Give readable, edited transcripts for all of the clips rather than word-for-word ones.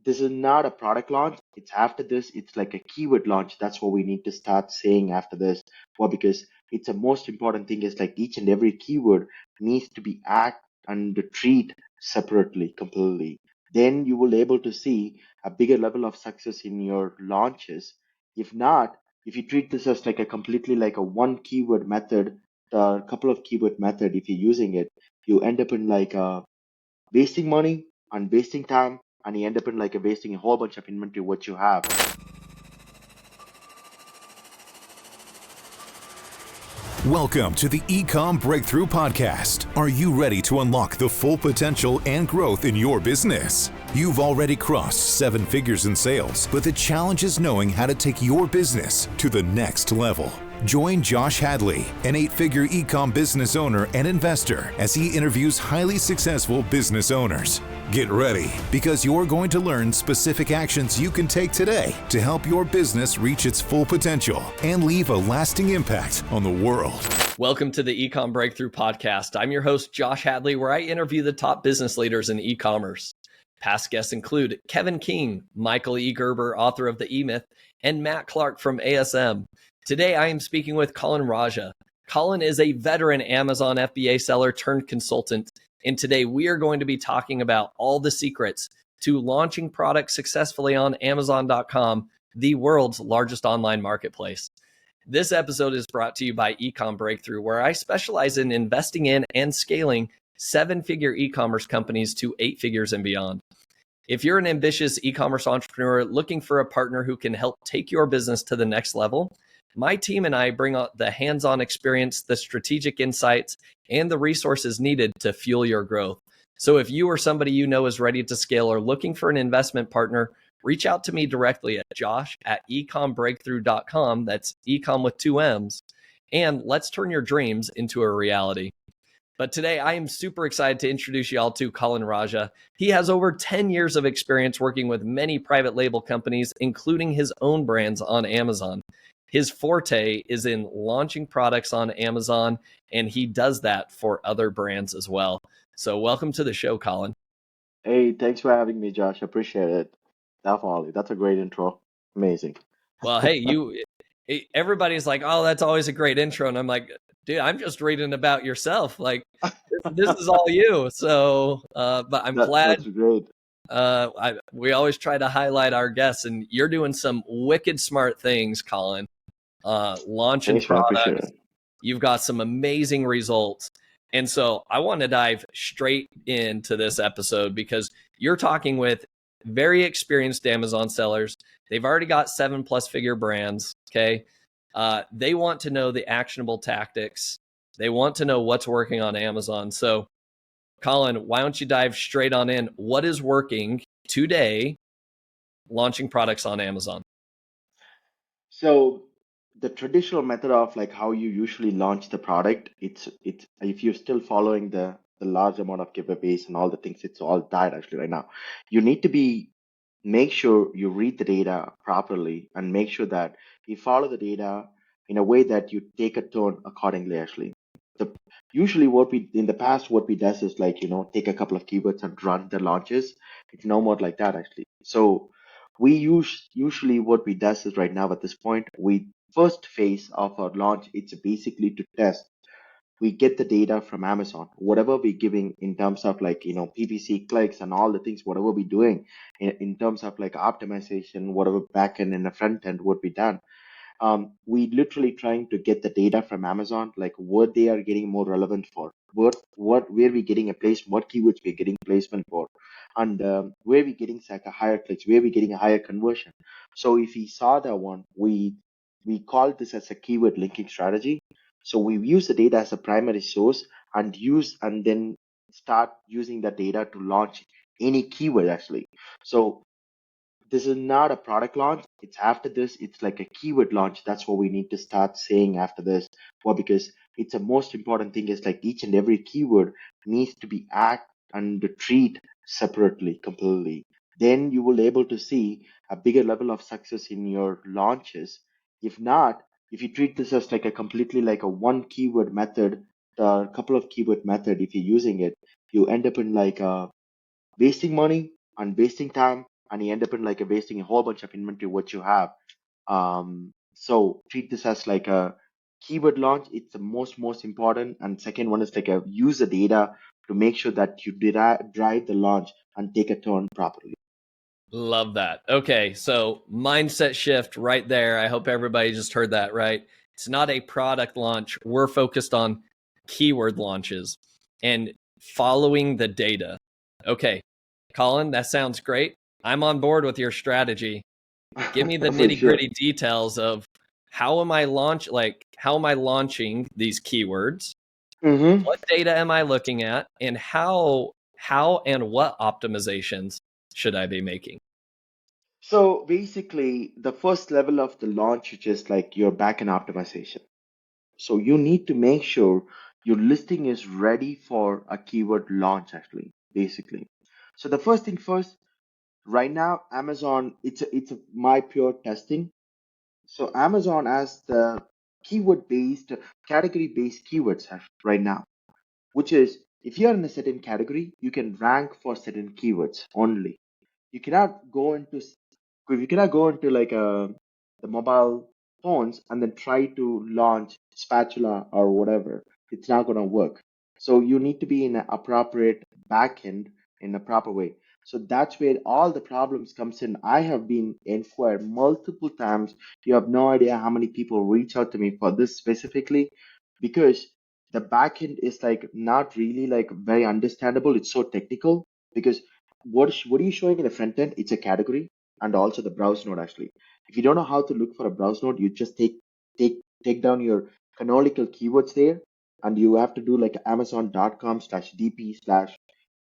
this is not a product launch. It's after this, it's like a keyword launch. That's what we need to start saying after this. Well, because it's the most important thing is like each and every keyword needs to be act and treat separately, completely. Then you will able to see a bigger level of success in your launches. If not, if you treat this as like a completely like a one keyword method, a couple of keyword method, if you're using it, you end up in like wasting money and wasting time, and you end up in like a wasting a whole bunch of inventory what you have. Welcome to the Ecom Breakthrough Podcast. Are you ready to unlock the full potential and growth in your business? You've already crossed 7 figures in sales, but the challenge is knowing how to take your business to the next level. Join Josh Hadley, an 8-figure ecom business owner and investor, as he interviews highly successful business owners. Get ready, because you're going to learn specific actions you can take today to help your business reach its full potential and leave a lasting impact on the world. Welcome to the Ecom Breakthrough Podcast. I'm your host, Josh Hadley, where I interview the top business leaders in e-commerce. Past guests include Kevin King, Michael E. Gerber, author of The E-Myth, and Matt Clark from ASM. Today, I am speaking with Colin Raja. Colin is a veteran Amazon FBA seller turned consultant, and today we are going to be talking about all the secrets to launching products successfully on Amazon.com, the world's largest online marketplace. This episode is brought to you by Ecom Breakthrough, where I specialize in investing in and scaling 7-figure e-commerce companies to 8 figures and beyond. If you're an ambitious e-commerce entrepreneur looking for a partner who can help take your business to the next level, my team and I bring out the hands-on experience, the strategic insights, and the resources needed to fuel your growth. So if you or somebody you know is ready to scale or looking for an investment partner, reach out to me directly at josh@ecombreakthrough.com. That's ecom with 2 M's. And let's turn your dreams into a reality. But today, I am super excited to introduce y'all to Colin Raja. He has over 10 years of experience working with many private label companies, including his own brands on Amazon. His forte is in launching products on Amazon, and he does that for other brands as well. So welcome to the show, Colin. Hey, thanks for having me, Josh. Appreciate it. Definitely. That's a great intro. Amazing. Well, hey, everybody's like, oh, that's always a great intro. And I'm like, dude, I'm just reading about yourself. Like, this is all you. So, but I'm glad. That's great. We always try to highlight our guests, and you're doing some wicked smart things, Colin. Launching products. You've got some amazing results. And so I want to dive straight into this episode because you're talking with very experienced Amazon sellers. They've already got 7+ figure brands. Okay. They want to know the actionable tactics. They want to know what's working on Amazon. So Colin, why don't you dive straight on in? What is working today launching products on Amazon? So the traditional method of like how you usually launch the product, it's if you're still following the large amount of giveaways and all the things, it's all died actually right now. You need to make sure you read the data properly and make sure that you follow the data in a way that you take a turn accordingly actually. Usually what we in the past what we does is like take a couple of keywords and run the launches. It's no more like that actually. So we usually what we does is right now at this point, we first phase of our launch, it's basically to test. We get the data from Amazon, whatever we're giving in terms of like PPC clicks and all the things, whatever we're doing in terms of like optimization, whatever back end and the front end would be done. We literally trying to get the data from Amazon, like what they are getting more relevant for, where we getting a place, what keywords we're getting placement for, and where we getting like a higher clicks, where we getting a higher conversion. So if we saw that one, we call this as a keyword linking strategy. So we use the data as a primary source and then start using the data to launch any keyword actually. So this is not a product launch. It's after this, it's like a keyword launch. That's what we need to start saying after this. Well, because it's the most important thing is like each and every keyword needs to be act and treat separately, completely. Then you will able to see a bigger level of success in your launches. If not, if you treat this as like a completely like a one keyword method, a couple of keyword method, if you're using it, you end up in like wasting money and wasting time, and you end up in like a wasting a whole bunch of inventory what you have. So treat this as like a keyword launch. It's the most important. And second one is like a use the data to make sure that you drive the launch and take a turn properly. Love that. Okay, so mindset shift right there. I hope everybody just heard that right. It's not a product launch. We're focused on keyword launches and following the data. Okay, Colin, that sounds great. I'm on board with your strategy. Give me the For sure. nitty-gritty details of how am I launching these keywords? Mm-hmm. What data am I looking at, and how and what optimizations should I be making? So basically, the first level of the launch is just like your backend optimization. So you need to make sure your listing is ready for a keyword launch, actually, basically. So the first thing first, right now, Amazon, it's my pure testing. So Amazon has the keyword based, category based keywords right now, which is if you're in a certain category, you can rank for certain keywords only. You cannot go into you cannot go into like the mobile phones and then try to launch spatula or whatever. It's not going to work. So you need to be in an appropriate backend in a proper way. So that's where all the problems comes in. I have been inquired multiple times. You have no idea how many people reach out to me for this specifically because the backend is like not really like very understandable. It's so technical because what are you showing in the front end? It's a category and also the browse node actually. If you don't know how to look for a browse node, you just take down your canonical keywords there, and you have to do like amazon.com/dp slash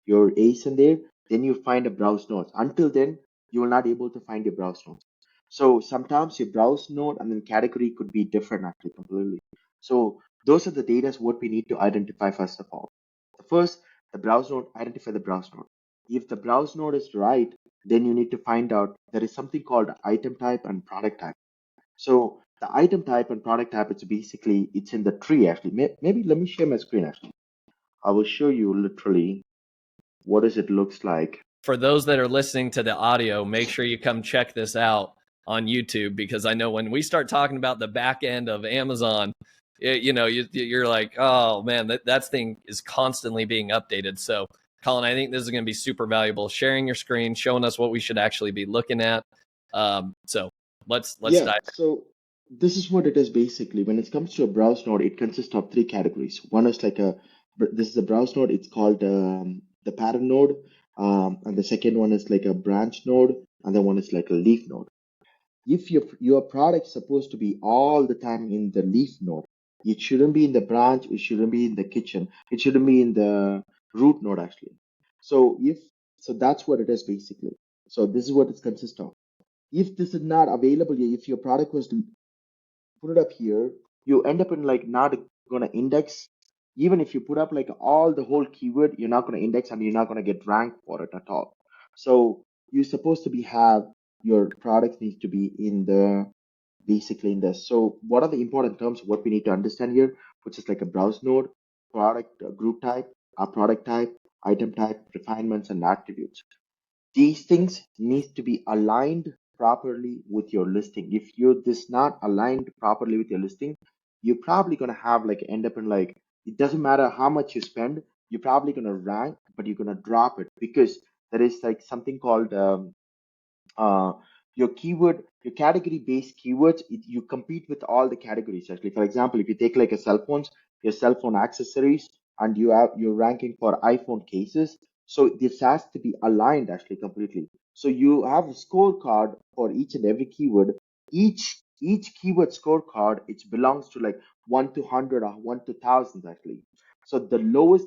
your ace in there. Then you find a browse node. Until then, you will not able to find your browse nodes. So sometimes your browse node and then category could be different actually completely. So those are the data what we need to identify first of all. The first, the browse node, identify the browse node. If the browse node is right, then you need to find out there is something called item type and product type. So the item type and product type, it's basically it's in the tree actually. Maybe let me share my screen actually. I will show you literally what does it looks like. For those that are listening to the audio, make sure you come check this out on YouTube, because I know when we start talking about the back end of Amazon, you're like, oh man, that thing is constantly being updated. So, Colin, I think this is going to be super valuable. Sharing your screen, showing us what we should actually be looking at. So let's Yeah, dive. so this is what it is basically. When it comes to a browse node, it consists of three categories. One is like this is a browse node. It's called the parent node, and the second one is like a branch node, and the one is like a leaf node. If your product is supposed to be all the time in the leaf node, it shouldn't be in the branch, it shouldn't be in the kitchen, it shouldn't be in the root node actually. So if so that's what it is basically. So this is what it consists of. If this is not available, if your product was to put it up here, you end up in like not gonna index. Even if you put up like all the whole keyword, you're not gonna index and you're not gonna get ranked for it at all. So you're supposed to be have your product needs to be in the basically in this. So what are the important terms? What we need to understand here, which is like a browse node, product group type, a product type, item type, refinements, and attributes. These things need to be aligned properly with your listing. If you're this not aligned properly with your listing, you're probably gonna have like end up in like it doesn't matter how much you spend, you're probably gonna rank, but you're gonna drop it because there is like something called uh, your keyword, your category based keywords, you compete with all the categories. Actually, for example, if you take like a cell phones, your cell phone accessories, and you're ranking for iPhone cases. So this has to be aligned actually completely. So you have a scorecard for each and every keyword. Each keyword scorecard, it belongs to like 1 to 100 or 1 to 1,000 actually. So the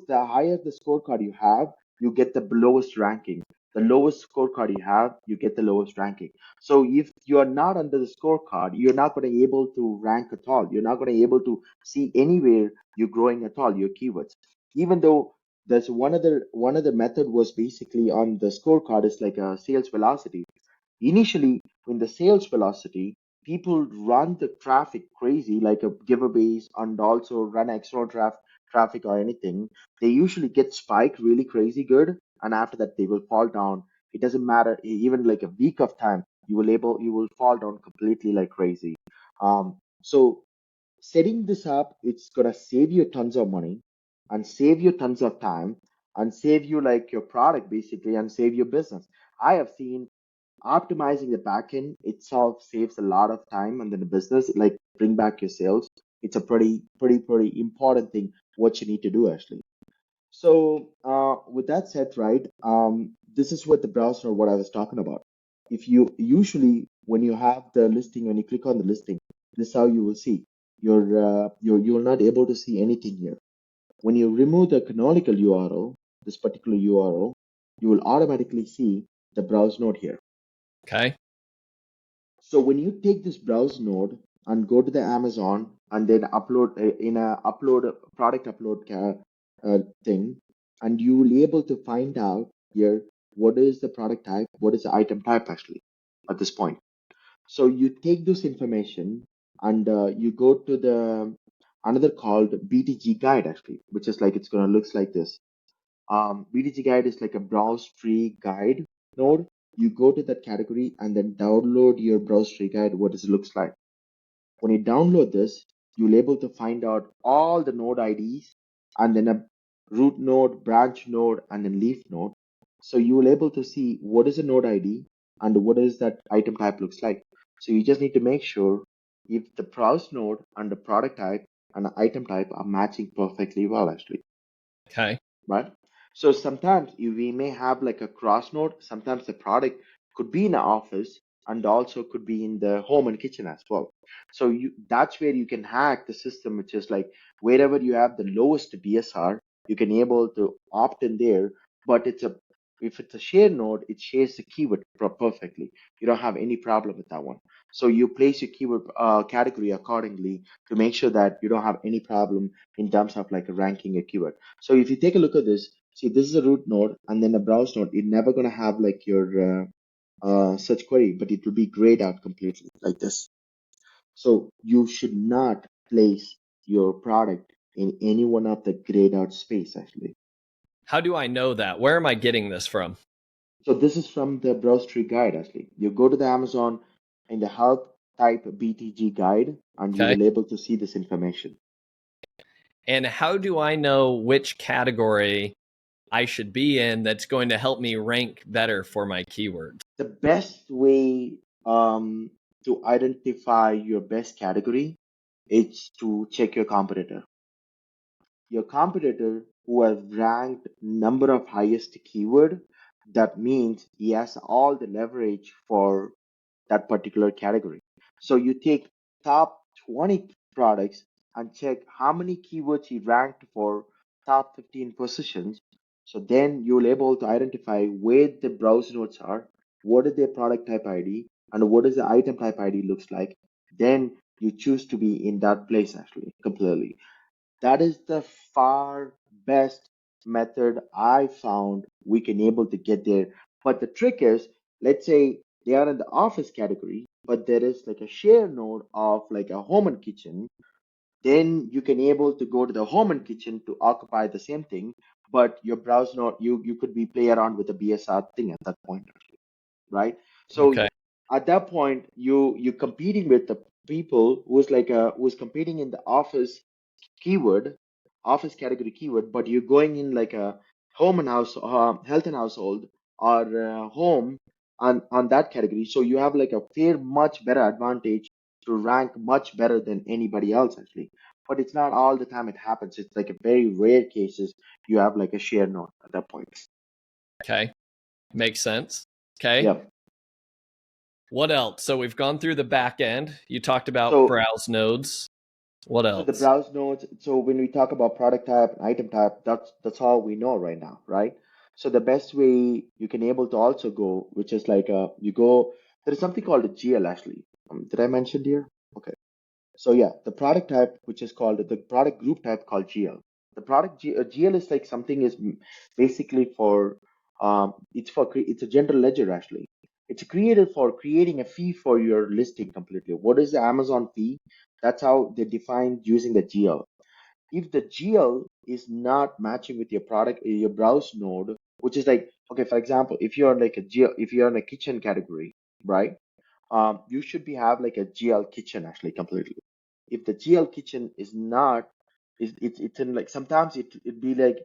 higher the scorecard you have, you get the lowest ranking. The lowest scorecard you have, you get the lowest ranking. So if you're not under the scorecard, you're not going to be able to rank at all. You're not going to be able to see anywhere you're growing at all, your keywords. Even though there's one other method was basically on the scorecard is like a sales velocity. Initially, when the sales velocity, people run the traffic crazy, like a giveaways and also run extra traffic or anything. They usually get spiked really crazy good, and after that they will fall down. It doesn't matter, even like a week of time, you will fall down completely like crazy. So setting this up, it's gonna save you tons of money and save you tons of time and save you like your product basically and save your business. I have seen optimizing the backend itself saves a lot of time and then the business like bring back your sales. It's a pretty important thing what you need to do actually. So with that said, right, this is what the browser, what I was talking about. If you usually when you have the listing, when you click on the listing, this is how you will see. You're not able to see anything here. When you remove the canonical URL, this particular URL, you will automatically see the browse node here. Okay. So when you take this browse node and go to the Amazon and then upload in a upload product upload thing, and you will be able to find out here what is the product type, what is the item type actually at this point. So you take this information and you go to the another called BTG guide actually, which is like it's gonna looks like this. BTG guide is like a browse free guide node. You go to that category and then download your browse free guide, what does it looks like. When you download this, you'll able to find out all the node IDs and then a root node, branch node, and then leaf node. So you will able to see what is a node ID and what is that item type looks like. So you just need to make sure if the browse node and the product type and the item type are matching perfectly well actually, Okay. right? So sometimes we may have like a cross node. Sometimes the product could be in the office and also could be in the home and kitchen as well. So that's where you can hack the system, which is like wherever you have the lowest BSR, you can able to opt in there. But if it's a share node, it shares the keyword perfectly. You don't have any problem with that one. So you place your keyword category accordingly to make sure that you don't have any problem in terms of like ranking a keyword. So if you take a look at this, see this is a root node and then a browse node. It's never gonna have like your search query, but it will be grayed out completely like this. So you should not place your product in any one of the grayed out space actually. How do I know that? Where am I getting this from? So this is from the browse tree guide actually. You go to the Amazon in the help type BTG guide and you Okay. will able to see this information. And how do I know which category I should be in that's going to help me rank better for my keywords? The best way to identify your best category is to check your competitor. Your competitor who has ranked number of highest keyword, that means he has all the leverage for that particular category. So you take top 20 products and check how many keywords he ranked for top 15 positions. So then you'll able to identify where the browse nodes are, what is their product type ID, and what is the item type ID looks like. Then you choose to be in that place actually completely. That is the far best method I found we can able to get there. But the trick is, let's say they are in the office category, but there is like a share node of like a home and kitchen, then you can able to go to the home and kitchen to occupy the same thing, but your browse node, you could be play around with the BSR thing at that point, right? So Okay. at that point, you competing with the people who's like who's competing in the keyword, office category keyword, but you're going in like a home and house, health and household, or home on that category. So you have like a fair, much better advantage to rank much better than anybody else actually. But it's not all the time it happens. It's like a very rare cases you have like a share node at that point. Okay. Makes sense. Okay. Yeah. What else? So we've gone through the back end. You talked about So browse nodes. What So the else? browse nodes, so when we talk about product type and item type, that's all we know right now, right? So the best way you can able to also go, which is like you go, there is something called a GL actually. Did I mention here? Okay. So yeah, the product type, which is called the product group type called GL. The GL is like something is basically for it's a general ledger actually. It's created for creating a fee for your listing completely. What is the Amazon fee? That's how they define using the GL. If the GL is not matching with your product, your browse node, which is like Okay, for example, if you're like if you're in a kitchen category, right? You should be have like a GL kitchen actually completely. If the GL kitchen is not, is it's in like sometimes it be like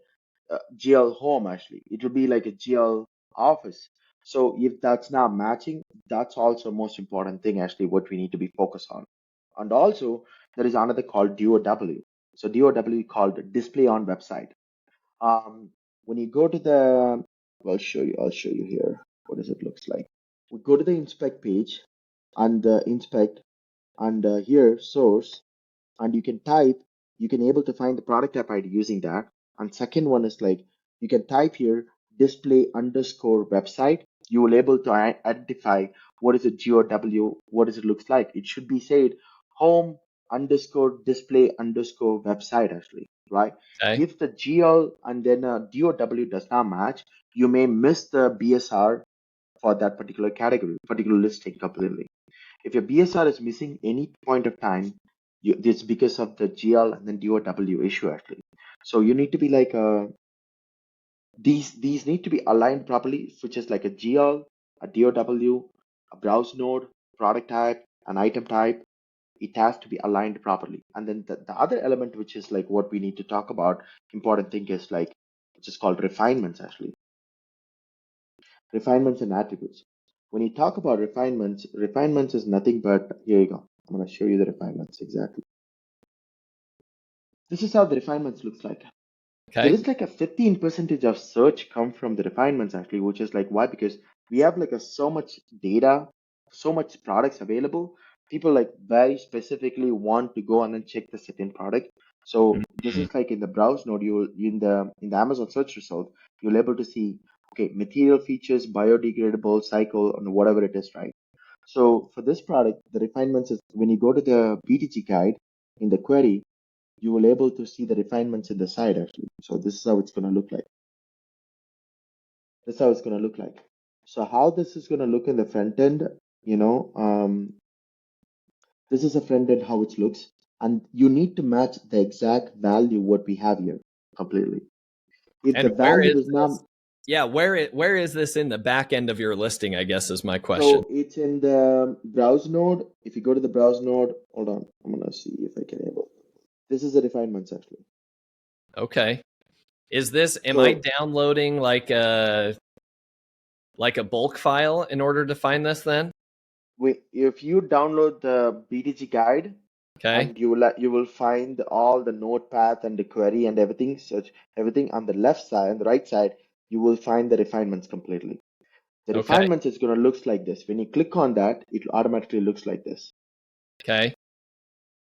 GL home actually. It will be like a GL office. So if that's not matching, that's also most important thing actually what we need to be focused on. And also there is another called DOW. So DOW called display on website. When you go to the, I'll show you here. What does it looks like? We go to the inspect page and inspect and here source, and you can type, you can able to find the product app ID using that. And second one is like you can type here display underscore website. You will able to identify what is a GOW, what does it looks like. It should be said home underscore display underscore website actually, right? Okay. If the GL and then DOW does not match, you may miss the BSR for that particular category, particular listing completely. If your BSR is missing any point of time, it's because of the GL and then DOW issue actually. So you need to be like these need to be aligned properly, which is like a GL, a DOW, a browse node, product type, an item type. It has to be aligned properly. And then the other element, which is like what we need to talk about, important thing is like, which is called refinements actually. Refinements and attributes. When you talk about refinements, refinements is nothing but, here you go. I'm going to show you the refinements exactly. This is how the refinements looks like. There Okay. is like a 15% of search come from the refinements actually, which is like why? Because we have like a so much data, so much products available. People like very specifically want to go and then check the certain product. So this Mhm. is like in the browse node, you will in the Amazon search result, you'll able to see okay, material features, biodegradable, cycle, and whatever it is, right? So for this product, the refinements is when you go to the BTG guide in the query, you will able to see the refinements in the side actually. So this is how it's going to look like. This is how it's going to look like. So how this is going to look in the front end, you know, this is a front end how it looks, and you need to match the exact value what we have here completely. If the And where value is does not, this? Yeah, where is this in the back end of your listing, I guess is my question. so it's in the browse node. If you go to the browse node, hold on, I'm gonna see if I can able. This is the refinements actually. Okay. Is this, am I So downloading like a bulk file in order to find this then? if you download the BTG guide, Okay. and you will find all the notepad and the query and everything, such everything on the left side and the right side, you will find the refinements completely. The Okay. refinements is going to looks like this. When you click on that, it automatically looks like this. Okay.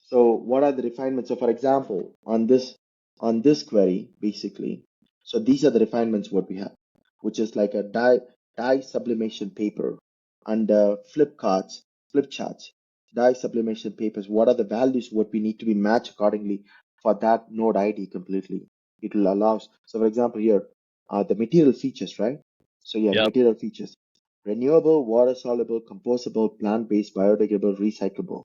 So what are the refinements? So for example, on this query, basically, so these are the refinements what we have, which is like a dye sublimation paper and flip charts, dye sublimation papers. What are the values what we need to be matched accordingly for that node ID completely? It will allow. So for example, here, the material features, right? So yeah, Yep. material features: renewable, water soluble, compostable, plant-based, biodegradable, recyclable.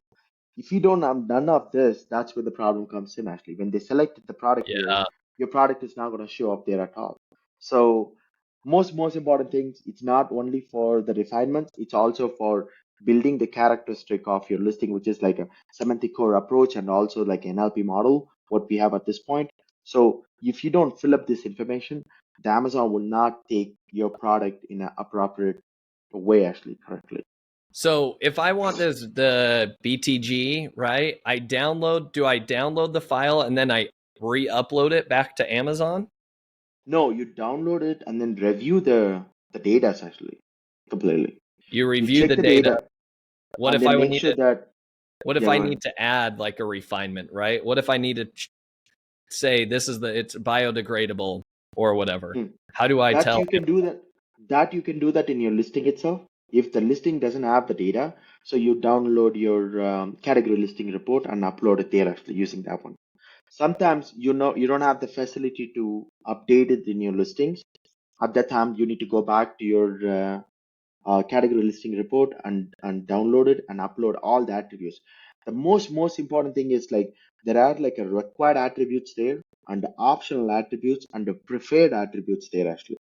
If you don't have none of this, that's where the problem comes in actually. When they select the product here, Yeah. your product is not going to show up there at all. So most important things, it's not only for the refinements, it's also for building the characteristic of your listing, which is like a semantic core approach and also like NLP model, what we have at this point. So if you don't fill up this information, the Amazon will not take your product in an appropriate way actually correctly. So if I want this the BTG, right? Do I download the file and then I re-upload it back to Amazon? No, you download it and then review the data actually completely. You You review check the the data. data What and if then I would make need sure to that, what if yeah, I go ahead. need to add like a refinement, right? What if I need to say this is it's biodegradable or whatever? Hmm. How do I That tell you can do that. That you can do that in your listing itself. If the listing doesn't have the data, so you download your category listing report and upload it there actually using that one. Sometimes you don't have the facility to update it in your listings. At that time, you need to go back to your category listing report and download it and upload all the attributes. The most important thing is like there are like a required attributes there and the optional attributes and the preferred attributes there actually.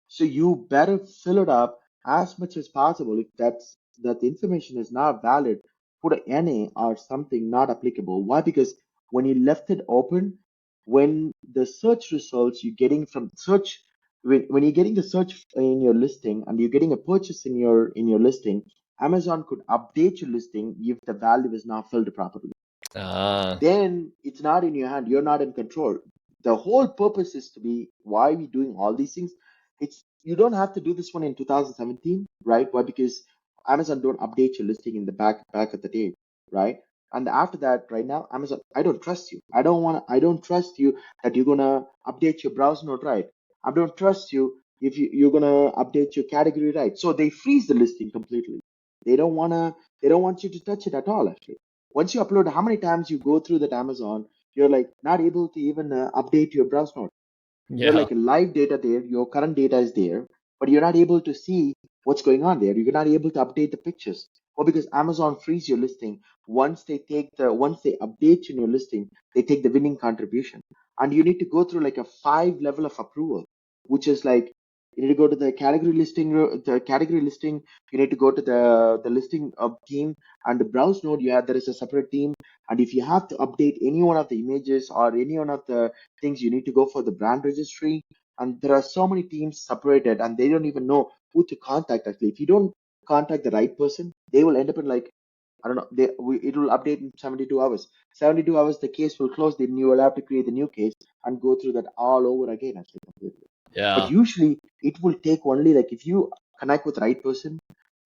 So you better fill it up as much as possible. If that the information is not valid, put a NA or something not applicable. Why? Because when you left it open, when the search results you're getting from search, when you're getting the search in your listing and you're getting a purchase in your listing, Amazon could update your listing if the value is not filled properly. Ah, Then it's not in your hand. You're not in control. The whole purpose is to be why we doing all these things. It's you don't have to do this one in 2017, right? Why? Because Amazon don't update your listing in the back of the day, right? And after that, right now, Amazon, I don't trust you. I don't trust you that you're gonna update your browse node right. I don't trust you if you're gonna update your category right. So they freeze the listing completely. They don't wanna. They don't want you to touch it at all. Actually, once you upload, how many times you go through that Amazon, you're like not able to even update your browse node. You're yeah. like live data there, your current data is there, but you're not able to see what's going on there. You're not able to update the pictures. Or because Amazon frees your listing, once they update in your listing, they take the winning contribution. And you need to go through like a 5 level of approval, which is like you need to go to the category listing, you need to go to the listing of team and the browse node, there is a separate team. And if you have to update any one of the images or any one of the things, you need to go for the brand registry. And there are so many teams separated and they don't even know who to contact. Actually, if you don't contact the right person, they will end up in like, I don't know, it will update in 72 hours. 72 hours the case will close, then you will have to create a new case and go through that all over again, actually, completely. But Yeah. usually it will take only like, if you connect with the right person,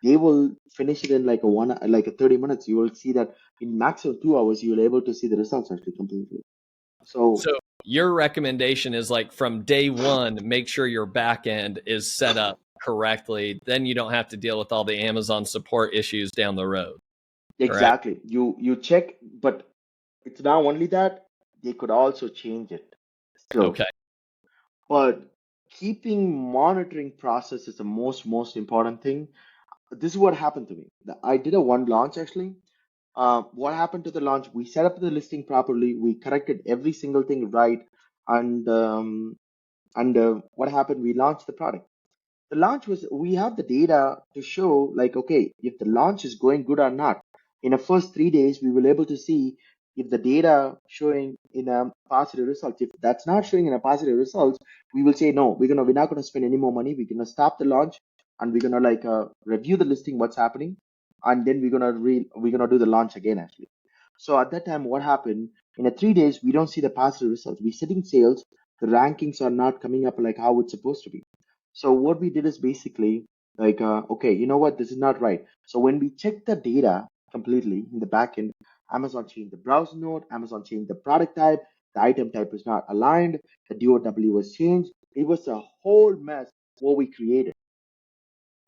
they will finish it in like a 30 minutes. You will see that in maximum 2 hours you will able to see the results actually completely. So So your recommendation is like from day one, make sure your back end is set up correctly. Then you don't have to deal with all the Amazon support issues down the road. Correct? exactly, you check, but it's not only that, they could also change it still. Okay. But keeping monitoring process is the most important thing. This is what happened to me. I did a one launch actually. What happened to the launch? We set up the listing properly. We corrected every single thing right, and what happened? We launched the product. The launch was, we have the data to show like, okay, if the launch is going good or not. In the first 3 days we will able to see if the data showing in a positive results. If that's not showing in a positive results, we will say no, we're not gonna spend any more money. We're gonna stop the launch and we're gonna like review the listing, what's happening, and then we're gonna do the launch again actually. So at that time what happened, in a 3 days we don't see the positive results. We sitting sales, the rankings are not coming up like how it's supposed to be. So what we did is basically like, okay, you know what? This is not right. So when we checked the data completely in the backend, Amazon changed the browser node, Amazon changed the product type, the item type is not aligned, the DOW was changed. It was a whole mess what we created.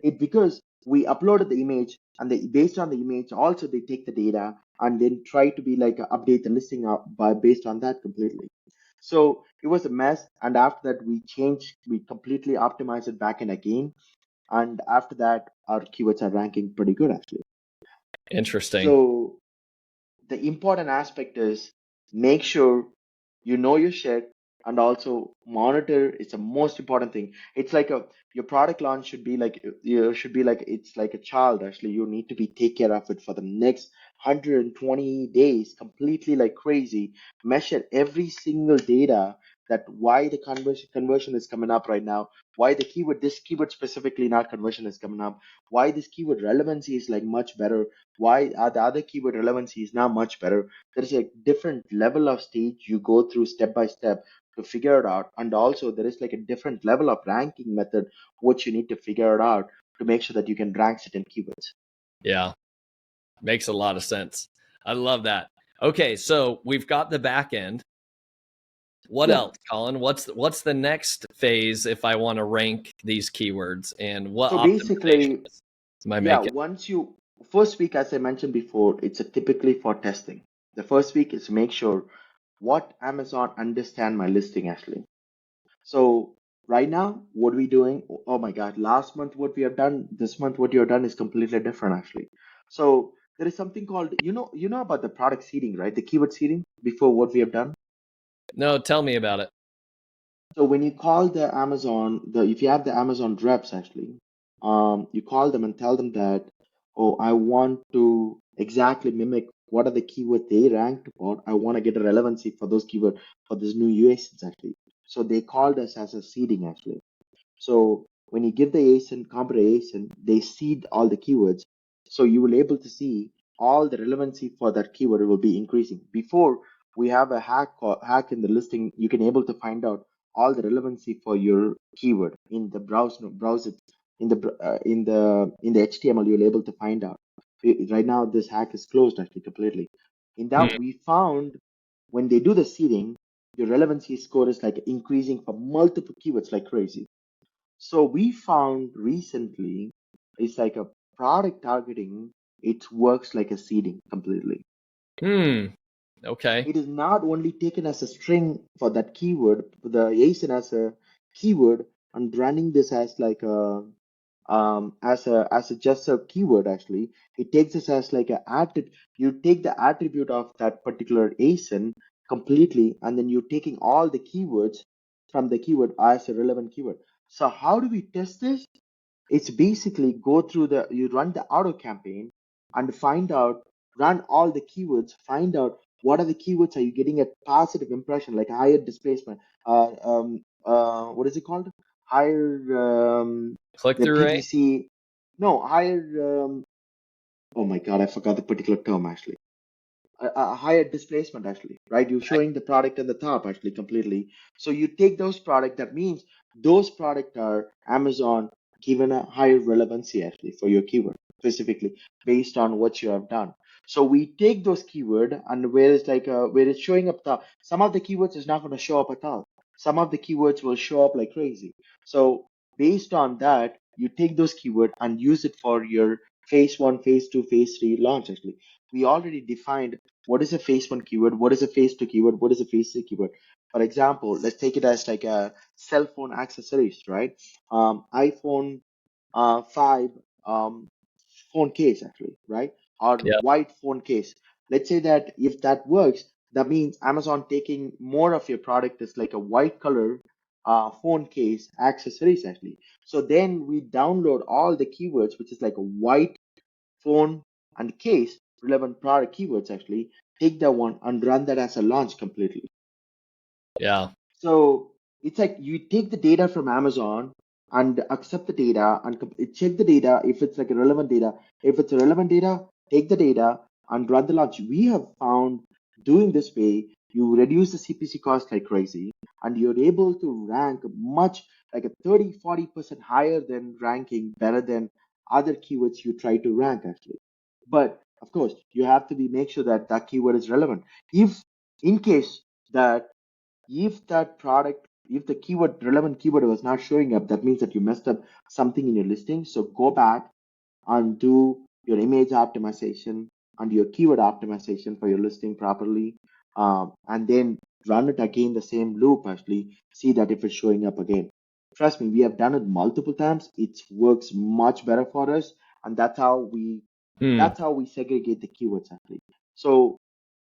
It because we uploaded the image and they based on the image also they take the data and then try to be like update the listing up by based on that completely. So it was a mess, and after that we completely optimized it back and again, and after that our keywords are ranking pretty good actually. Interesting. So the important aspect is make sure you know your shit and also monitor. It's the most important thing. It's like a your product launch should be like, you should be like, it's like a child actually. You need to be take care of it for the next 120 days completely like crazy. Measure every single data, that why the conversion is coming up right now, why the keyword, this keyword specifically not conversion, is coming up, why this keyword relevancy is like much better, why are the other keyword relevancy is now much better. There's a different level of stage you go through step by step to figure it out, and also there is like a different level of ranking method which you need to figure it out to make sure that you can rank certain keywords. Yeah. Makes a lot of sense. I love that. Okay. So we've got the back end. What Yeah, else, Colin? What's the next phase if I want to rank these keywords, and what so basically, optimizations am I yeah, making? once you first week, as I mentioned before, it's a typically for testing. The first week is make sure what Amazon understand my listing actually. So right now, what we doing? Oh my God! Last month, what we have done. This month, what you have done is completely different, actually. So there is something called, you know about the product seeding, right? The keyword seeding before what we have done. No, tell me about it. So when you call the Amazon, if you have the Amazon reps actually, you call them and tell them that, oh, I want to exactly mimic what are the keywords they ranked about. I want to get a relevancy for those keywords for this new UAs actually. So they called us as a seeding actually. So when you give the ASIN, compare ASIN, they seed all the keywords. So you will able to see all the relevancy for that keyword will be increasing. Before we have a hack in the listing, you can able to find out all the relevancy for your keyword in the browse it in the HTML. You'll able to find out. Right now, this hack is closed actually completely. In Hmm. that, we found when they do the seeding, your relevancy score is like increasing for multiple keywords like crazy. So we found recently it's like a product targeting, it works like a seeding completely. Hmm. Okay. It is not only taken as a string for that keyword, the ASIN as a keyword and running this as like a as a just a keyword actually. It takes this as like a attribute. You take the attribute of that particular ASIN completely, and then you're taking all the keywords from the keyword as a relevant keyword. So how do we test this? It's basically go through you run the auto campaign and find out, run all the keywords, find out what are the keywords are you getting a positive impression, like higher displacement, what is it called? Higher, Click the through rate. PPC, no, higher, oh my God, I forgot the particular term actually. A higher displacement actually, right? You're Okay. showing the product at the top actually completely. So you take those product, that means those product are Amazon given a higher relevancy actually for your keyword specifically based on what you have done. So we take those keyword and where it's showing up top, some of the keywords is not going to show up at all. Some of the keywords will show up like crazy. So based on that, you take those keyword and use it for your phase one, phase two, phase three launch actually. We already defined what is a phase one keyword, what is a phase two keyword, what is a phase three keyword. For example, let's take it as like a cell phone accessories, right? iPhone 5 phone case actually, right? Or Yeah. white phone case. Let's say that if that works, that means Amazon taking more of your product is like a white color phone case accessories actually. So then we download all the keywords, which is like a white phone and case relevant product keywords actually, take that one and run that as a launch completely. Yeah. So it's like you take the data from Amazon and accept the data and check the data if it's like a relevant data. If it's a relevant data, take the data and run the launch. We have found doing this way, you reduce the CPC cost like crazy and you're able to rank much like a 30-40% higher than ranking better than other keywords you try to rank actually. But of course, you have to be make sure that that keyword is relevant. If in case that if that product, if the keyword relevant keyword was not showing up, that means that you messed up something in your listing. So go back and do your image optimization and your keyword optimization for your listing properly, and then run it again the same loop actually, see that if it's showing up again. Trust me, we have done it multiple times. It works much better for us, and Hmm. that's how we segregate the keywords actually. So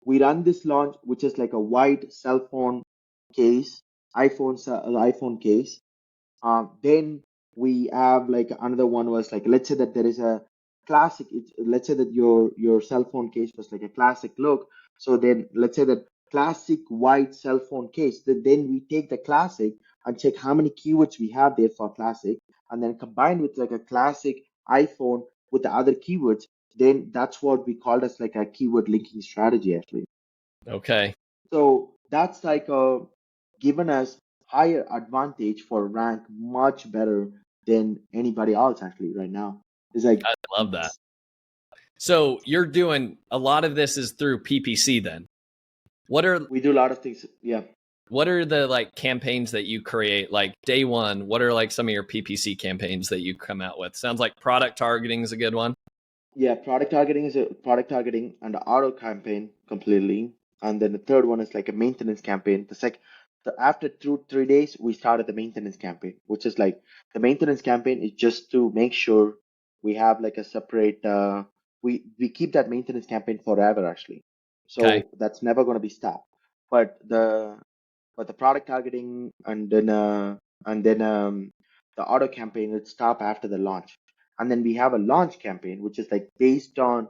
we run this launch, which is like a white cell phone case, iPhone case. Then we have like another one was like, let's say that there is a classic. Let's say that your cell phone case was like a classic look. So then let's say that classic white cell phone case. Then we take the classic and check how many keywords we have there for classic, and then combine with like a classic iPhone with the other keywords. Then that's what we called as like a keyword linking strategy actually. Okay. So that's like given us higher advantage for rank much better than anybody else actually right now. It's like I love that. So you're doing a lot of this is through PPC then. What are we do a lot of things. Yeah. what are the like campaigns that you create like day one? What are like some of your PPC campaigns that you come out with? Sounds like product targeting is a good one. Yeah, product targeting is a product targeting and the auto campaign completely. And then the third one is like a maintenance campaign. After 2 3 days, we started the maintenance campaign, which is like the maintenance campaign is just to make sure we have like a separate we keep that maintenance campaign forever actually. Okay. So that's never gonna be stopped. But but the product targeting and then the auto campaign will stop after the launch. And then we have a launch campaign, which is like based on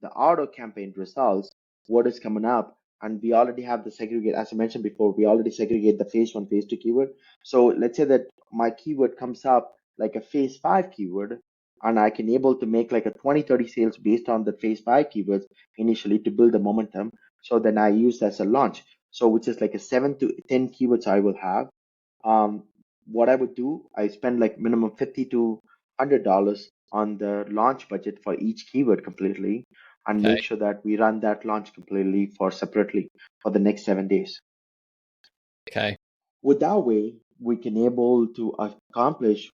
the auto campaign results, what is coming up. And we already have the segregate, as I mentioned before, we already segregate the phase one, phase two keyword. So let's say that my keyword comes up like a phase five keyword, and I can able to make like a 20-30 sales based on the phase five keywords initially to build the momentum. So then I use that as a launch. So which is like a 7 to 10 keywords I will have. Um, what I would do, I spend like minimum $50 to $100 on the launch budget for each keyword completely, and Okay. make sure that we run that launch completely for separately for the next 7 days. Okay. With that way, we can able to accomplish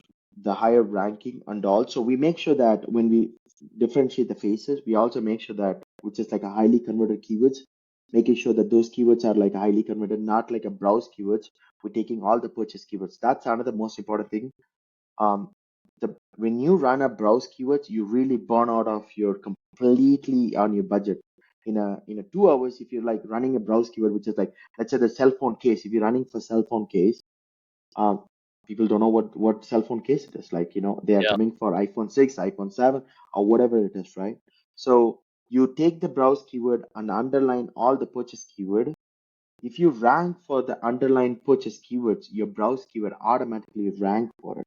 the higher ranking, and also we make sure that when we differentiate the phases, we also make sure that which is like a highly converted keywords, making sure that those keywords are like highly converted, not like a browse keywords. We're taking all the purchase keywords. That's another most important thing. When you run a browse keywords, you really burn out of your completely on your budget. In a 2 hours, if you're like running a browse keyword, which is like, let's say the cell phone case, if you're running for cell phone case, um, people don't know what cell phone case it is. Like, they are Yeah. coming for iPhone 6, iPhone 7, or whatever it is, right? So you take the browse keyword and underline all the purchase keyword. If you rank for the underlying purchase keywords, your browse keyword automatically rank for it.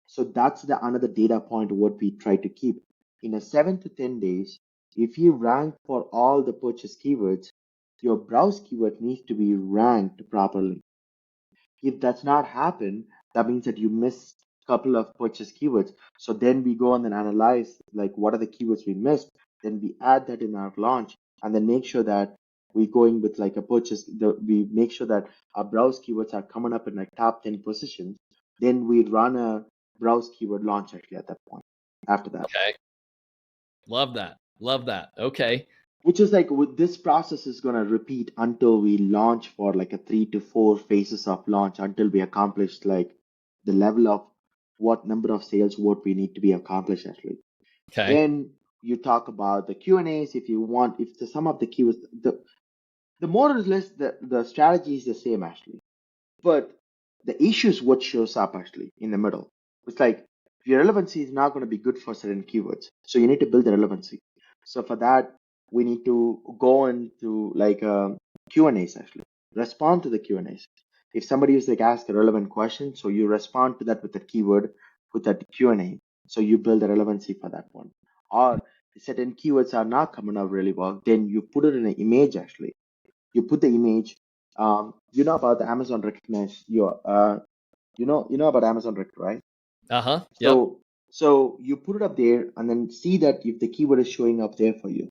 So that's the another data point what we try to keep. In a 7 to 10 days, if you rank for all the purchase keywords, your browse keyword needs to be ranked properly. If that's not happen, that means that you missed a couple of purchase keywords. So then we go and then analyze like what are the keywords we missed. Then we add that in our launch, and then make sure that we going with like a we make sure that our browse keywords are coming up in like top 10 positions. Then we run a browse keyword launch actually at that point after that. Okay. Love that. Love that. Okay. Which is like with this process is going to repeat until we launch for like a 3 to 4 phases of launch until we accomplish like the level of what number of sales what we need to be accomplished actually. Okay. Then you talk about the Q&As if you want, if the some of the keywords, the more or less the strategy is the same actually, but the issue is what shows up actually in the middle. It's like your relevancy is not going to be good for certain keywords. So you need to build the relevancy. So for that, we need to go into like Q&As actually. Respond to the Q&As. If somebody is like ask a relevant question, so you respond to that with a keyword, with that Q&A. So you build the relevancy for that one. Or certain keywords are not coming out really well, then you put it in an image actually. You put the image. About the Amazon recognize your you know about Amazon Rec, right? Uh-huh. Yep. So you put it up there and then see that if the keyword is showing up there for you.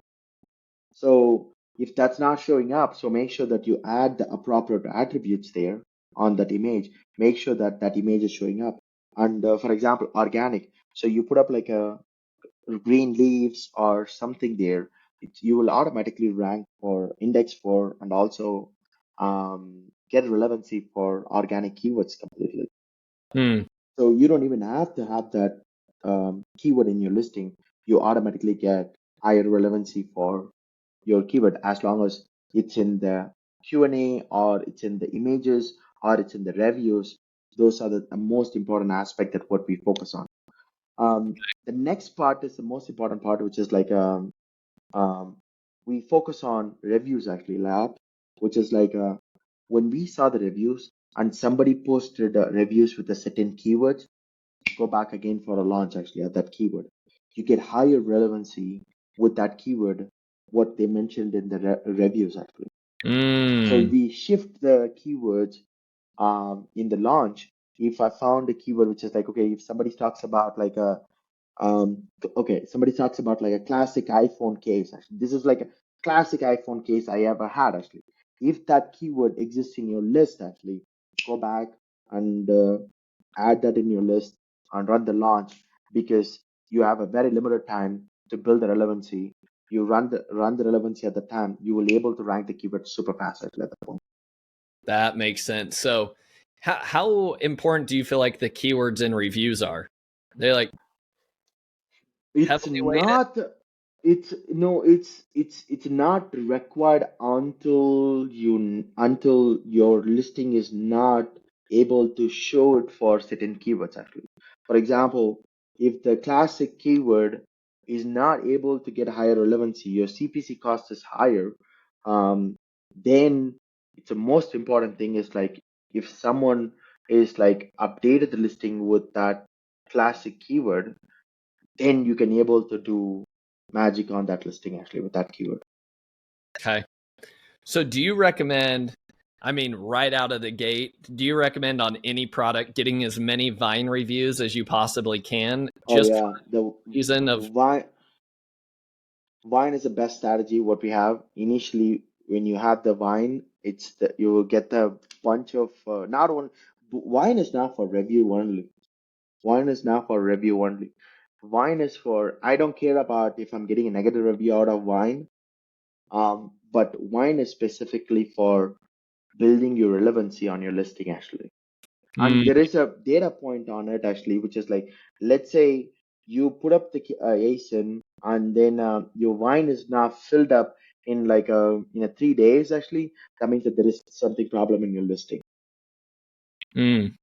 So if that's not showing up, so make sure that you add the appropriate attributes there on that image. Make sure that that image is showing up. And for example, organic. So you put up like a green leaves or something there, you will automatically rank for index for and also get relevancy for organic keywords completely. Hmm. So you don't even have to have that keyword in your listing. You automatically get higher relevancy for your keyword as long as it's in the Q&A or it's in the images or it's in the reviews. Those are the most important aspect that what we focus on. The next part is the most important part, which is like um, we focus on reviews actually, lab, which is like when we saw the reviews and somebody posted reviews with a certain keywords, go back again for a launch actually at that keyword. You get higher relevancy with that keyword, what they mentioned in the reviews actually. So Mm. we shift the keywords in the launch. If I found a keyword which is like, okay, if somebody talks about like a somebody talks about like a classic iPhone case. Actually, this is like a classic iPhone case I ever had. Actually, if that keyword exists in your list, actually, go back and add that in your list and run the launch because you have a very limited time to build the relevancy. You run the relevancy at the time, you will be able to rank the keyword super fast actually at that point. That makes sense. So how important do you feel like the keywords and reviews are? They're like It's heavily weighted? not. It's no, it's not required until your listing is not able to show it for certain keywords actually. For example, if the classic keyword is not able to get higher relevancy, your CPC cost is higher, then it's the most important thing is like if someone is like updated the listing with that classic keyword, then you can able to do magic on that listing actually with that keyword. Okay. So do you recommend, I mean, right out of the gate, do you recommend on any product getting as many Vine reviews as you possibly can Oh just for yeah, the the reason of, vine is the best strategy what we have initially. When you have the vine, it's the you will get the bunch of not one. Vine is not for review only. Vine is not for review only. Vine is for, I don't care about if I'm getting a negative review out of Vine. But Vine is specifically for building your relevancy on your listing actually. And mm, there is a data point on it actually, which is like, let's say you put up the ASIN and then your Vine is now filled up in like in a 3 days actually. That means that there is something problem in your listing. mm,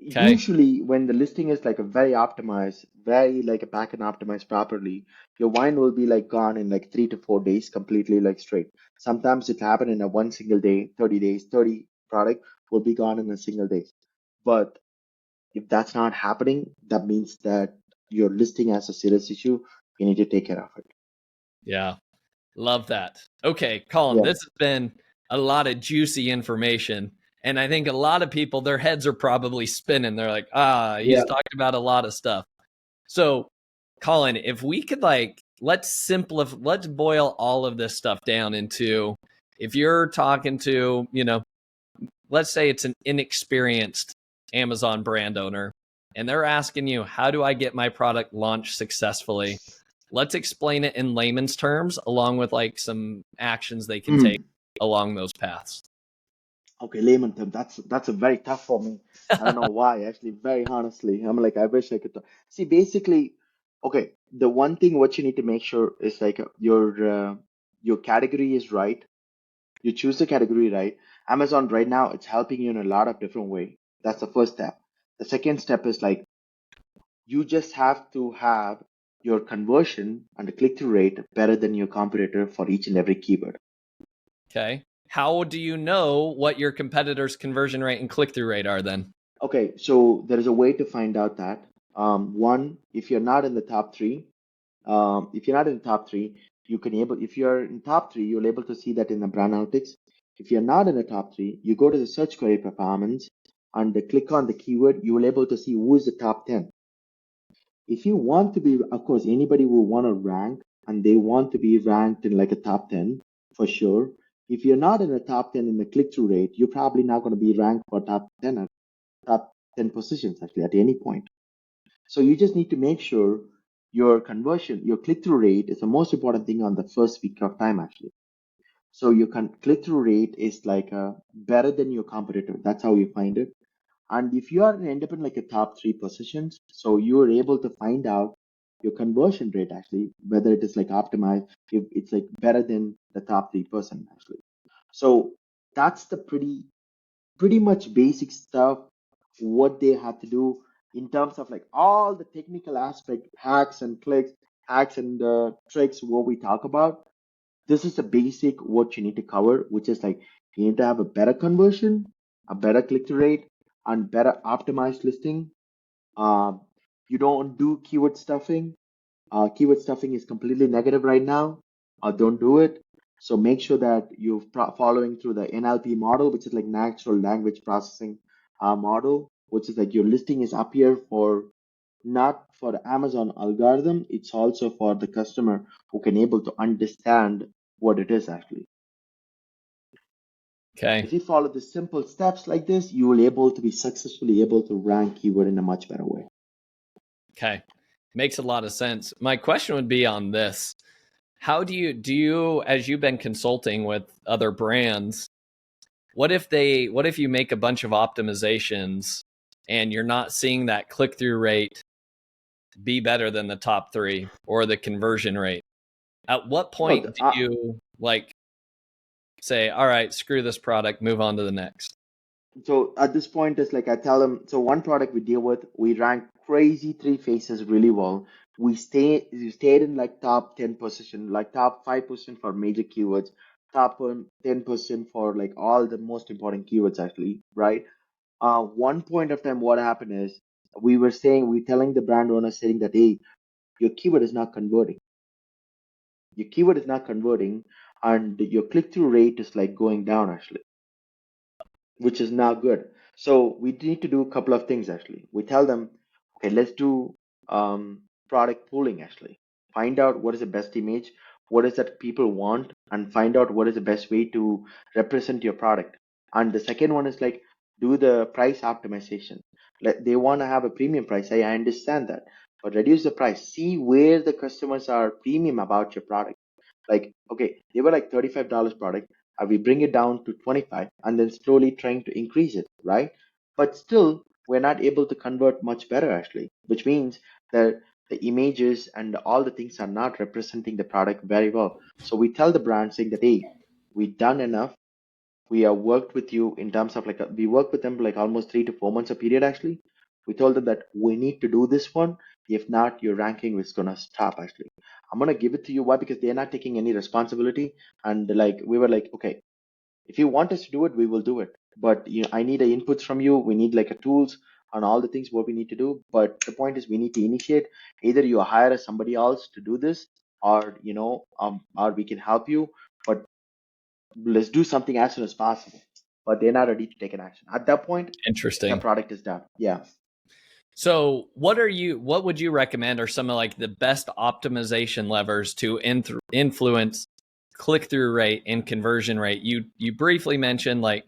okay. Usually when the listing is like a very optimized, very like a backend optimized properly, your wine will be like gone in like 3 to 4 days completely like straight. Sometimes it happen in a one single day, 30 days, 30 product will be gone in a single day. But if that's not happening, that means that your listing has a serious issue. You need to take care of it. Yeah. Love that. Okay, Colin, Yeah. this has been a lot of juicy information. And I think a lot of people, their heads are probably spinning. They're like, he's Yeah. talking about a lot of stuff. So, Colin, if we could let's boil all of this stuff down into, if you're talking to, let's say it's an inexperienced Amazon brand owner and they're asking you, how do I get my product launched successfully? Let's explain it in layman's terms along with like some actions they can take Mm. along those paths. Okay, layman term. That's a very tough for me. I don't know why. Actually, very honestly, I'm like I wish I could. See, basically, okay. The one thing what you need to make sure is like your category is right. You choose the category right. Amazon right now it's helping you in a lot of different way. That's the first step. The second step is like you just have to have your conversion and the click-through rate better than your competitor for each and every keyword. Okay. How do you know what your competitors' conversion rate and click through rate are then? Okay, so there is a way to find out that. One, if you're not in the top three, if you're not in the top three, you can able if you're in top three, you'll able to see that in the brand analytics. If you're not in the top three, you go to the search query performance and click on the keyword, you will able to see who is the top 10. If you want to be, of course, anybody will want to rank and they want to be ranked in like a top 10 for sure. If you're not in the top 10 in the click-through rate, you're probably not going to be ranked for top 10 or top 10 positions actually at any point. So you just need to make sure your conversion, your click-through rate is the most important thing on the first week of time actually. So your click-through rate is like better than your competitor. That's how you find it. And if you are end up in like a top three positions, so you are able to find out your conversion rate actually, whether it is like optimized, if it's like better than the top 3% actually. So that's the pretty much basic stuff what they have to do in terms of like all the technical aspect hacks and clicks, hacks and tricks what we talk about. This is the basic what you need to cover, which is like you need to have a better conversion, a better click-through rate, and better optimized listing. Uh, you don't do keyword stuffing. Keyword stuffing is completely negative right now. Don't do it. So make sure that you're following through the NLP model, which is like natural language processing model, which is like your listing is up here for not for the Amazon algorithm. It's also for the customer who can able to understand what it is actually. Okay. If you follow the simple steps like this, you will able to be successfully able to rank keyword in a much better way. Okay. Makes a lot of sense. My question would be on this. How do you, as you've been consulting with other brands, what if you make a bunch of optimizations and you're not seeing that click through rate be better than the top 3 or the conversion rate? At what No, point do you like say, all right, screw this product, move on to the next? so at this point, it's like I tell them. So one product we deal with, we rank crazy 3 faces really well. We stayed in like top 10 position, like top 5% for major keywords, top 10% for like all the most important keywords actually, right? One point of time, what happened is we telling the brand owner saying that, hey, your keyword is not converting. Your keyword is not converting, and your click through rate is like going down actually, which is not good. So we need to do a couple of things actually. We tell them, okay, let's do product pooling actually. Find out what is the best image, what is that people want, and find out what is the best way to represent your product. And the second one is like do the price optimization. They want to have a premium price. I understand that, but reduce the price. See where the customers are premium about your product. Like, okay, they were like $35 product, we bring it down to 25 and then slowly trying to increase it, right? But still, we're not able to convert much better actually, which means that the images and all the things are not representing the product very well. So we tell the brand saying that, hey, we've done enough. We have worked with you in terms of like we worked with them like almost 3 to 4 months a period actually. We told them that we need to do this one. If not, your ranking is gonna stop actually. I'm gonna give it to you. Why? Because they're not taking any responsibility. And like we were like, okay, if you want us to do it, we will do it. But I need the inputs from you. We need like a tools on all the things what we need to do. But the point is, we need to initiate. Either you hire somebody else to do this, or or we can help you. But let's do something as soon as possible. But they're not ready to take an action. At that point, the Interesting. product is done. Yeah. So what would you recommend are some of like the best optimization levers to influence click-through rate and conversion rate? You briefly mentioned like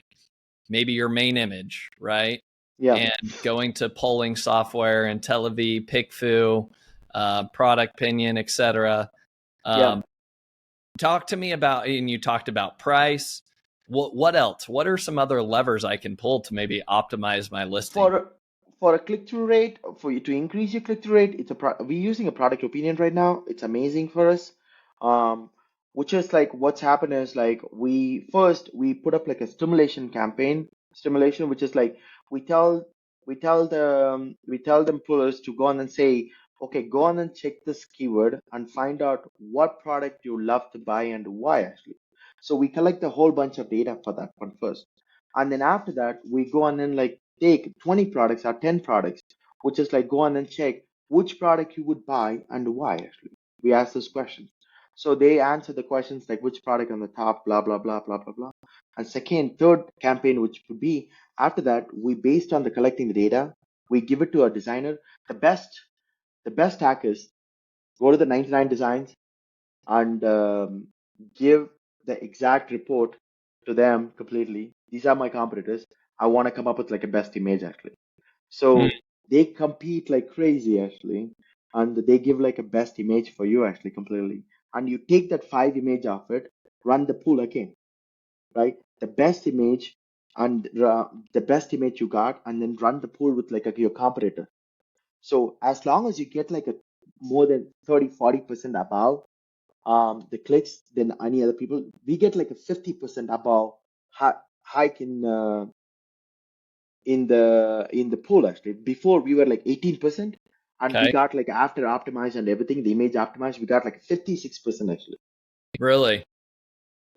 maybe your main image, right? Yeah. And going to polling software and Televi, PickFu, Product Pinion, etc. Yeah. Talk to me about, and you talked about price. What else? What are some other levers I can pull to maybe optimize my listing? For a click-through rate, for you to increase your click-through rate, we're using a product opinion right now. It's amazing for us. Um, which is like what's happened is like we put up like a stimulation campaign, stimulation, which is like we tell we tell them pullers to go on and say, okay, go on and check this keyword and find out what product you love to buy and why actually. So we collect a whole bunch of data for that one first. And then after that, we go on and like take 20 products or 10 products, which is like go on and check which product you would buy and why actually. We ask those questions. So they answer the questions like which product on the top, blah, blah, blah, blah, blah, blah. And third campaign, which would be after that, we based on the collecting the data, we give it to a designer. The best hack is go to the 99 designs and give the exact report to them completely. These are my competitors. I want to come up with like a best image actually. Hmm. So they compete like crazy actually, and they give like a best image for you actually completely. And you take that 5 image of it, run the pool again, right? The best image and the best image you got, and then run the pool with like your competitor. So as long as you get like a more than 30-40% above the clicks than any other people, we get like a 50% above hike in the pool actually. Before we were like 18%, and we Okay. got like after optimized and everything, the image optimized, we got like 56% actually. Really?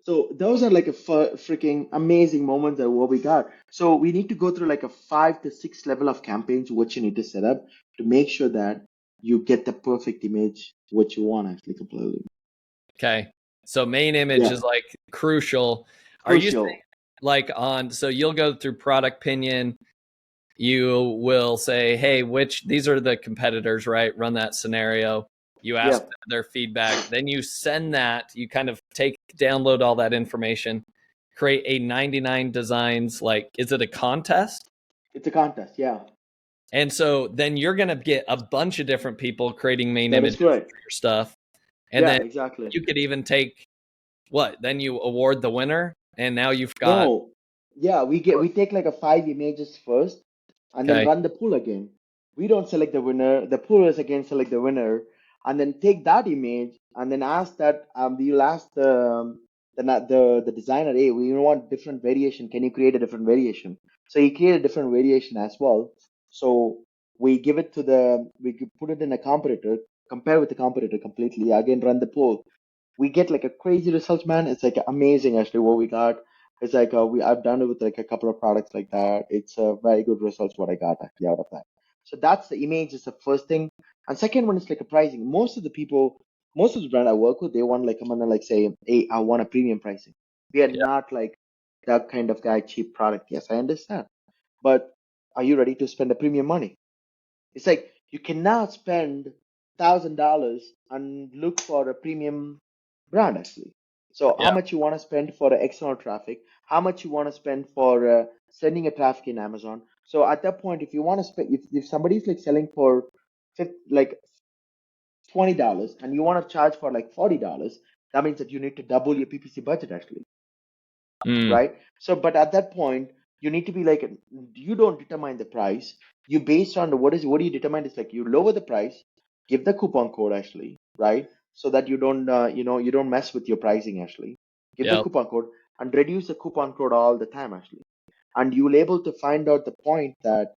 So those are like a freaking amazing moments that what we got. So we need to go through like a 5 to 6 level of campaigns which you need to set up to make sure that you get the perfect image what you want actually completely. Okay. So main image Yeah, is like crucial. Are you saying crucial. like so you'll go through product pinion, you will say, hey, these are the competitors, right? Run that scenario. You Yeah, ask their feedback. Then you send that, you kind of download all that information, create a 99 designs, like, is it a contest? it's a contest. Yeah, And so then you're going to get a bunch of different people creating main that is images for correct. your stuff. And Yeah, then exactly. you could even take then you award the winner. And now you've got, No, yeah, we take like a 5 images first, and then okay, run the pool again. We don't select the winner. The poolers again select the winner, and then take that image and then ask that you'll ask the designer, hey, we want different variation. Can you create a different variation? So you create a different variation as well. So we give it to put it in a competitor, compare with the competitor completely. Again, run the poll. We get like a crazy results, man. It's like amazing actually what we got. It's like I've done it with like a couple of products like that. It's a very good results what I got actually out of that. So that's the image is the first thing. And second one is like a pricing. Most of the brand I work with, they want like I'm gonna like say, hey, I want a premium pricing. We are Yeah. not like that kind of guy, cheap product. Yes, I understand. But are you ready to spend the premium money? It's like you cannot spend $1,000 and look for a premium brand actually. So how Yeah. much you want to spend for the external traffic? How much you want to spend for sending a traffic in Amazon? So at that point, if you want to spend, if somebody's like selling for like $20 and you want to charge for like $40, that means that you need to double your PPC budget actually, Mm. right? So, but at that point, you need to be like, you don't determine the price. You based on what do you determine is like you lower the price, give the coupon code actually, right? So that you don't, you don't mess with your pricing actually. Give the Yep. coupon code and reduce the coupon code all the time actually, and you'll able to find out the point that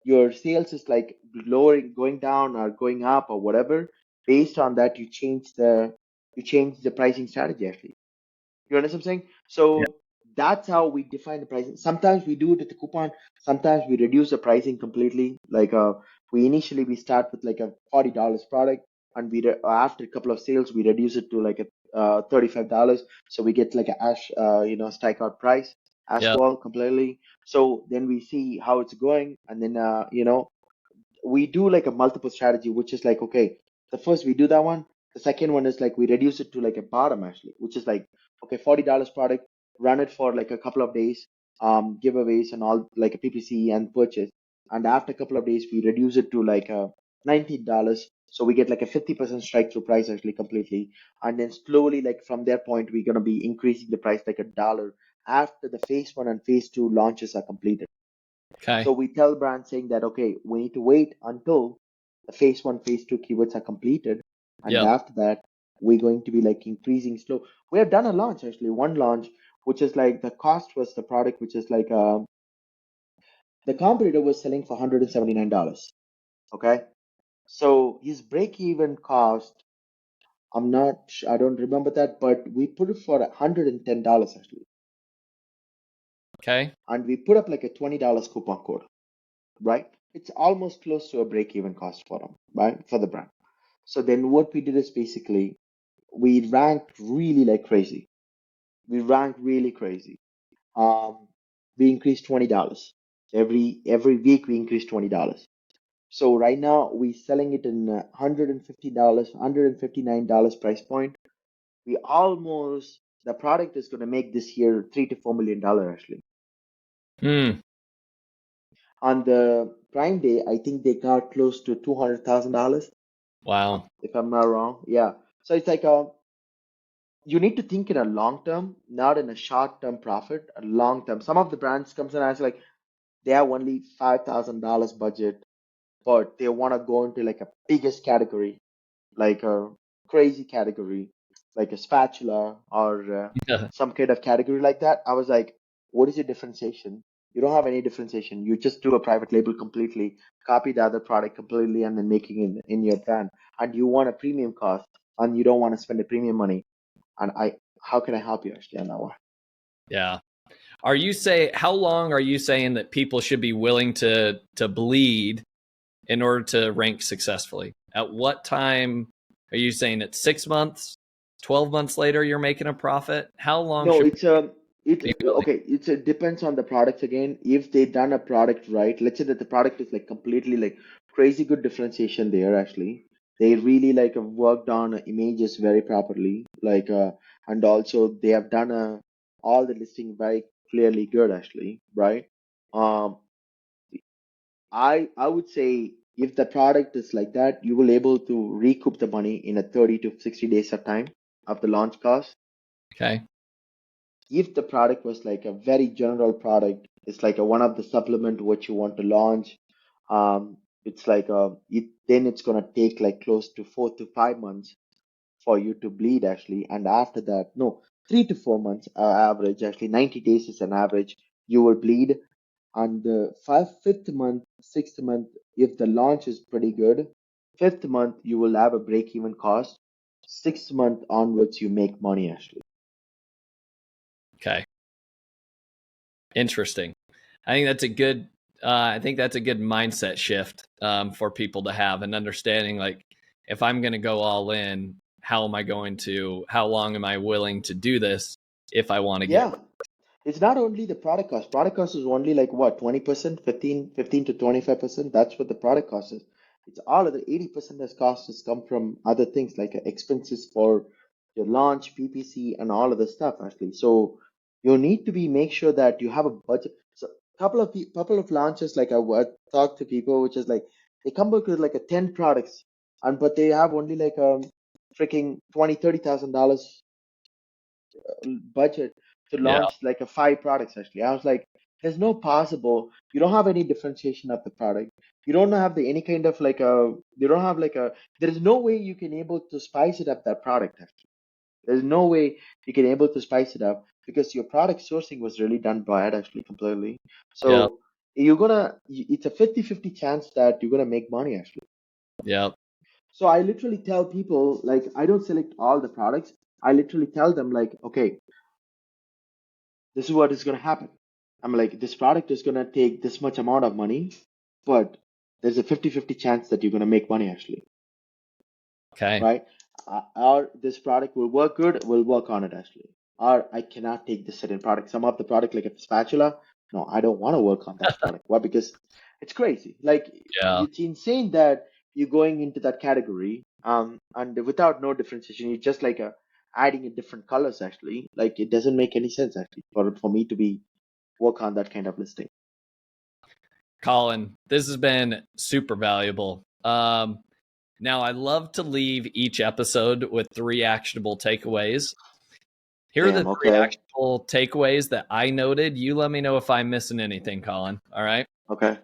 your sales is like lowering, going down or going up or whatever. Based on that, you change the pricing strategy actually. You understand what I'm saying? Yeah. So that's how we define the pricing. Sometimes we do it with the coupon. Sometimes we reduce the pricing completely. Like we start with like a $40 product, and after a couple of sales we reduce it to like a $35. So we get like a strikeout price as Yep. well completely. So then we see how it's going, and then we do like a multiple strategy, which is like, okay, the first we do that one. The second one is like we reduce it to like a bottom actually, which is like, okay, $40 product, run it for like a couple of days, giveaways and all like a PPC and purchase. And after a couple of days, we reduce it to like a $19. So we get like a 50% strike through price actually completely. And then slowly, like from their point, we're going to be increasing the price like $1 after the phase one and phase two launches are completed. Okay. So we tell brands saying that, okay, we need to wait until the phase one, phase two keywords are completed. And Yep. after that, we're going to be like increasing slow. We have done a launch actually, one launch, which is like the cost was the product, which is like the competitor was selling for $179. Okay. So his break even cost, I don't remember that, but we put it for $110 actually. Okay. And we put up like a $20 coupon code, right? It's almost close to a break even cost for them, right? For the brand. So then what we did is basically we ranked really like crazy. We ranked really crazy. We increased $20 every week. We increased $20. So right now we selling it in $150, $159 price point. We almost the product is going to make this year $3 to $4 million actually. Hmm. On the Prime Day, I think they got close to $200,000 Wow. if I'm not wrong. Yeah. So it's like you need to think in a long term, not in a short term profit, a long term. Some of the brands comes and ask like they have only $5,000 budget, but they want to go into like a biggest category, like a crazy category, like a spatula or some kind of category like that. I was like, what is your differentiation? You don't have any differentiation. You just do a private label completely, copy the other product completely, and then making it in your brand. And you want a premium cost, and you don't want to spend the premium money. And how can I help you actually on that one? Yeah. How long are you saying that people should be willing to bleed in order to rank successfully? At what time are you saying it's 6 months, 12 months later you're making a profit? How long No, should it's a it people be willing? okay. It's a depends on the products again. If they done a product right, let's say that the product is like completely like crazy good differentiation there actually. They really like have worked on images very properly, like and also they have done all the listing very clearly good actually, right? Um, I would say if the product is like that, you will able to recoup the money in a 30 to 60 days of time of the launch cost. Okay. If the product was like a very general product, it's like a one of the supplement what you want to launch, It's like then it's gonna take like close to 4 to 5 months for you to bleed actually, and after that, no, 3 to 4 months average actually. 90 days is an average. You will bleed, and the fifth month, sixth month, if the launch is pretty good, fifth month you will have a break even cost. Sixth month onwards, you make money actually. Okay. Interesting. I think that's a good. I think that's a good mindset shift for people to have, and understanding like if I'm going to go all in, how am I going to? How long am I willing to do this if I want to get? Yeah, it's not only the product cost. Product cost is only like what, 20%, 15 to 25%. That's what the product cost is. It's all of the 80% of cost has come from other things like expenses for your launch, PPC, and all of the stuff actually. So you need to be make sure that you have a budget. So couple of launches, like I talk to people, which is like they come up with like a 10 products, and but they have only like freaking 20, $30,000 budget to Yeah. launch like a 5 products actually. I was like, there's no possible. You don't have any differentiation of the product. You don't have the any kind of like a. You don't have like a. There is no way you can able to spice it up that product actually. There's no way you can able to spice it up because your product sourcing was really done bad actually completely. Yeah. So you're gonna. It's a 50-50 chance that you're gonna make money actually. Yeah. So I literally tell people like I don't select all the products. I literally tell them like, okay, this is what is going to happen. I'm like, this product is going to take this much amount of money, but there's a 50-50 chance that you're going to make money actually, Okay. right? Or this product will work good, we'll work on it actually. Or I cannot take this certain product. Some of the product, like a spatula, no, I don't want to work on that product. Why? Because it's crazy. Like, Yeah. it's insane that you're going into that category, and without no differentiation, you just like adding in different colors actually. Like, it doesn't make any sense actually for me to be work on that kind of listing. Colin, this has been super valuable. Now, I love to leave each episode with 3 actionable takeaways. Here are the Damn. 3 Okay. actionable takeaways that I noted. You let me know if I'm missing anything, Colin. All right. Okay.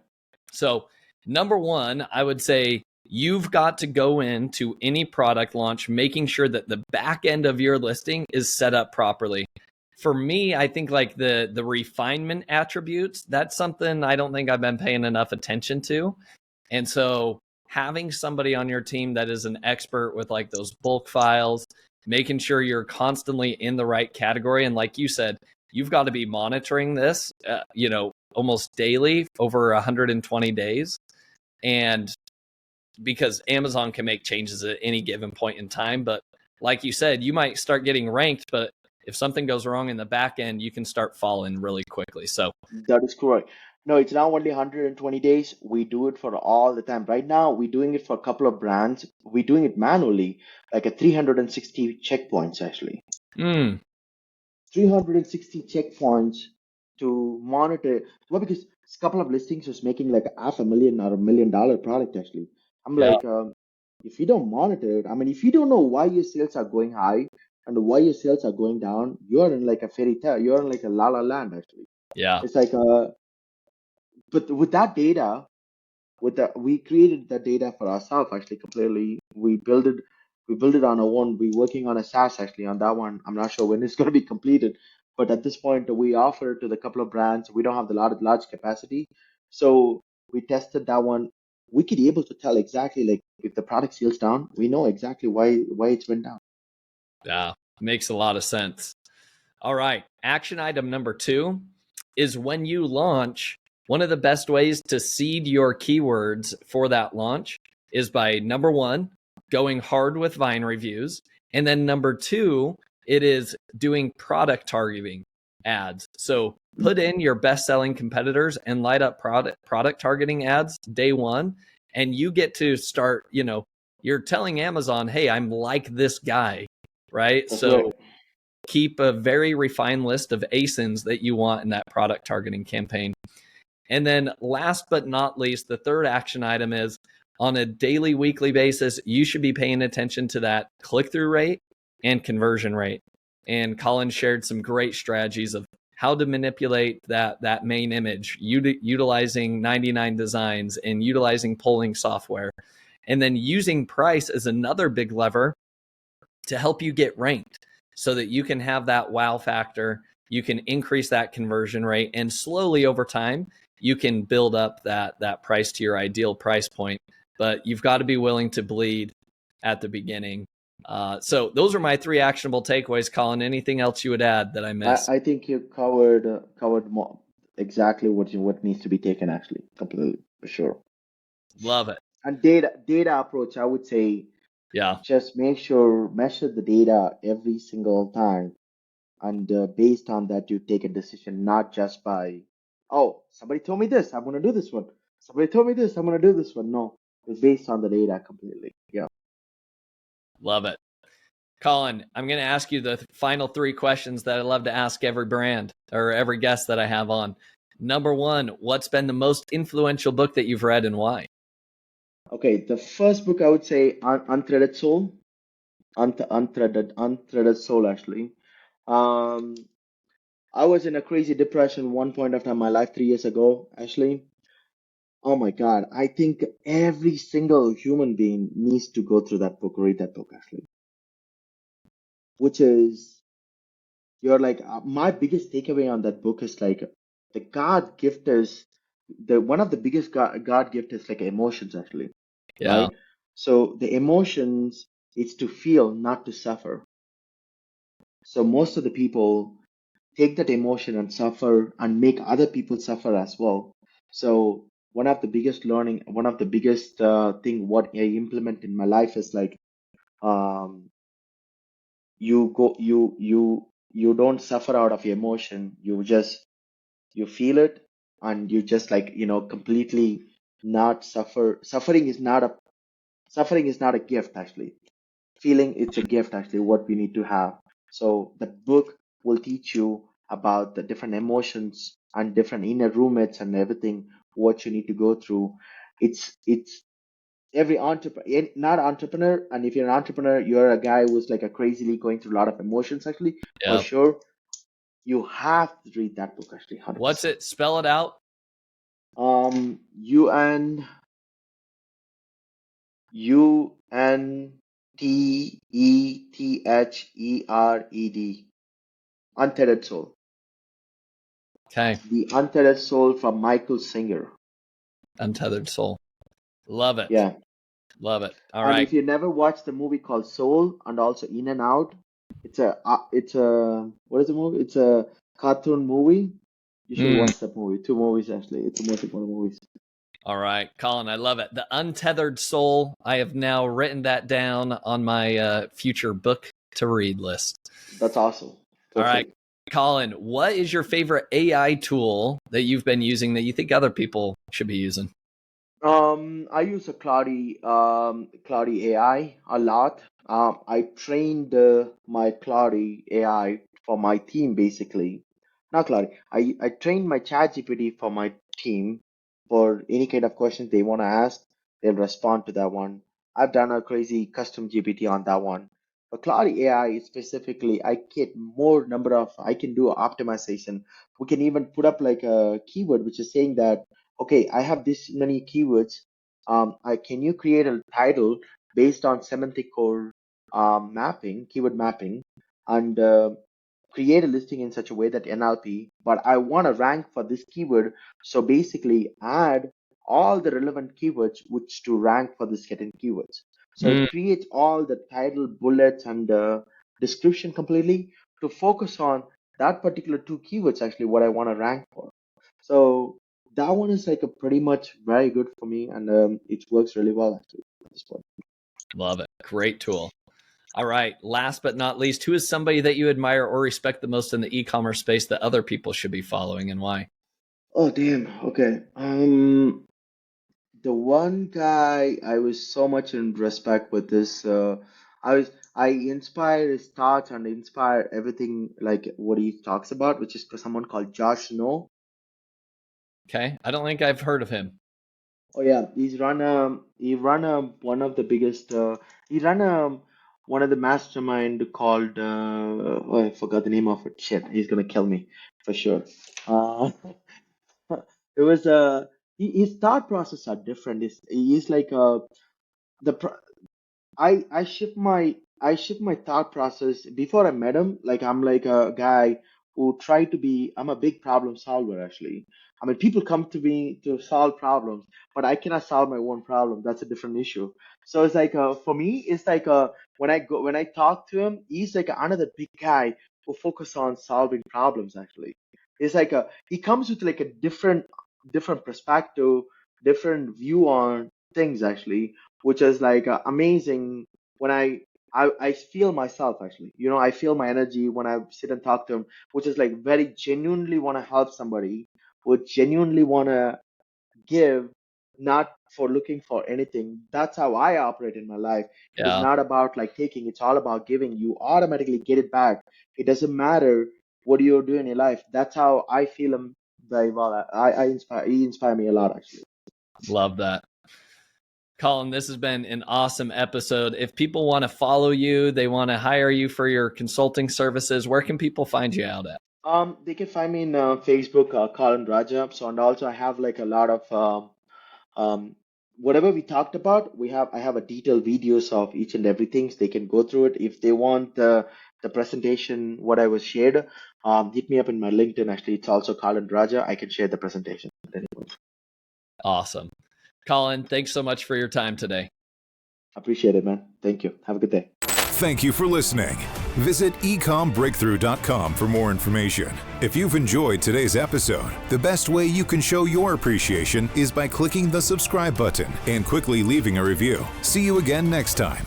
So, number 1, I would say you've got to go into any product launch making sure that the back end of your listing is set up properly. For me, I think like the refinement attributes, that's something I don't think I've been paying enough attention to. And so having somebody on your team that is an expert with like those bulk files, making sure you're constantly in the right category. And like you said, you've got to be monitoring this, almost daily over 120 days. And because Amazon can make changes at any given point in time. But like you said, you might start getting ranked, but if something goes wrong in the back end, you can start falling really quickly. So, That is correct. No, it's now only 120 days. We do it for all the time. Right now, we're doing it for a couple of brands. We're doing it manually, like a 360 checkpoints actually. 360 checkpoints to monitor. Well, because a couple of listings was making like $500,000 or $1 million product actually. I'm yeah, like, if you don't monitor it, I mean, if you don't know why your sales are going high and why your sales are going down, you're in like a fairy tale. You're in like a la la land actually. yeah, It's like but with that data, we created the data for ourselves actually completely. We built it on our own. We're working on a SaaS actually on that one. I'm not sure when it's going to be completed, but at this point we offer it to the couple of brands. We don't have the large capacity, so we tested that one. We could be able to tell exactly like if the product sales down, we know exactly why it's went down. yeah. Makes a lot of sense. All right. Action item number 2 is when you launch, one of the best ways to seed your keywords for that launch is by number 1, going hard with Vine reviews. And then number 2, it is doing product targeting ads. So put in your best selling competitors and light up product targeting ads day 1. And you get to start, you're telling Amazon, hey, I'm like this guy, right? That's right. So keep a very refined list of ASINs that you want in that product targeting campaign. And then last but not least, the third action item is on a daily, weekly basis, you should be paying attention to that click-through rate and conversion rate. And Colin shared some great strategies of how to manipulate that main image, utilizing 99 designs and utilizing polling software, and then using price as another big lever to help you get ranked so that you can have that wow factor, you can increase that conversion rate, and slowly over time you can build up that price to your ideal price point. But you've got to be willing to bleed at the beginning. So those are my 3 actionable takeaways. Colin, anything else you would add that I missed? I think you covered more exactly what needs to be taken actually, completely for sure. Love it. And data approach, I would say Yeah. just measure the data every single time, and based on that, you take a decision, not just by, oh, somebody told me this, I'm gonna do this one. Somebody told me this, I'm gonna do this one. No, it's based on the data completely. Yeah. Love it. Colin, I'm going to ask you the final 3 questions that I love to ask every brand or every guest that I have on. Number 1, what's been the most influential book that you've read and why? Okay, the first book I would say Unthreaded Soul. Unthreaded Soul actually. Um, I was in a crazy depression one point of time in my life 3 years ago, actually. Oh my God, I think every single human being needs to go through that book, read that book actually. Which is, you're like, my biggest takeaway on that book is like, the God gift is, the one of the biggest God gift is like emotions actually, Yeah. right? So the emotions is to feel, not to suffer. So most of the people take that emotion and suffer and make other people suffer as well. So one of the biggest thing what I implement in my life is like, um, you don't suffer out of your emotion. You feel it, and you just like, completely not suffer. Suffering is not a gift actually. Feeling, it's a gift actually, what we need to have. So the book will teach you about the different emotions and different inner roommates and everything, what you need to go through. It's every entrepreneur, not entrepreneur, and if you're an entrepreneur, you're a guy who's like a crazily going through a lot of emotions actually, for Yeah. sure, you have to read that book actually, What's 100%. it? Spell it out. Untethred, Untethered Soul. Okay. The Untethered Soul from Michael Singer. Untethered Soul. Love it. Yeah. Love it. All And right. if you never watched the movie called Soul and also In and Out, it's a what is the movie? It's a cartoon movie. You should Mm. watch that movie. 2 movies actually. It's the most important movies. All right, Colin, I love it. The Untethered Soul. I have now written that down on my future book to read list. That's awesome. All right, Perfect. Colin, what is your favorite AI tool that you've been using that you think other people should be using? I use a Cloudy AI a lot. I trained my Cloudy AI for my team basically. Not Cloudy. I trained my ChatGPT for my team for any kind of questions they want to ask. They'll respond to that one. I've done a crazy custom GPT on that one. For Cloudy AI specifically, I get more number of. I can do optimization. We can even put up like a keyword which is saying that, okay, I have this many keywords. Can you create a title based on semantic core mapping, keyword mapping, and create a listing in such a way that NLP, but I want to rank for this keyword. So basically, add all the relevant keywords which to rank for this certain keywords. So Mm, it creates all the title, bullets, and description completely to focus on that particular 2 keywords, actually, what I want to rank for. So that one is like a pretty much very good for me, and it works really well actually at this point. love it. Great tool. All right. Last but not least, who is somebody that you admire or respect the most in the e-commerce space that other people should be following and why? Oh damn. Okay. The one guy I was so much in respect with this. I inspire his thoughts and inspire everything like what he talks about, which is someone called Josh No. Okay. I don't think I've heard of him. Oh yeah, he run one of the biggest. He run one of the mastermind called oh, I forgot the name of it. Shit, he's gonna kill me for sure. Uh, it was his thought process are different. He's like the I shift my thought process before I met him. Like I'm like a guy who try to be. I'm a big problem solver actually. I mean, people come to me to solve problems, but I cannot solve my own problem. That's a different issue. So it's like for me, it's like when I talk to him, he's like another big guy who focus on solving problems. Actually, it's like he comes with like a different perspective, different view on things actually, which is like amazing when I feel myself actually. You know, I feel my energy when I sit and talk to him, which is like very genuinely want to help somebody, would genuinely want to give, not for looking for anything. That's how I operate in my life. It is Yeah. not about like taking, it's all about giving. You automatically get it back. It doesn't matter what you're doing in your life. That's how I feel him very well. He inspire me a lot actually. Love that. Colin, this has been an awesome episode. If people want to follow you, they want to hire you for your consulting services, where can people find you out at? They can find me in Facebook, Colin Raja. So, and also I have like a lot of whatever we talked about. I have a detailed videos of each and everything. So they can go through it. If they want the presentation, what I was shared, hit me up in my LinkedIn. Actually, it's also Colin Raja. I can share the presentation with anyone. Awesome. Colin, thanks so much for your time today. Appreciate it, man. Thank you. Have a good day. Thank you for listening. Visit ecombreakthrough.com for more information. If you've enjoyed today's episode, the best way you can show your appreciation is by clicking the subscribe button and quickly leaving a review. See you again next time.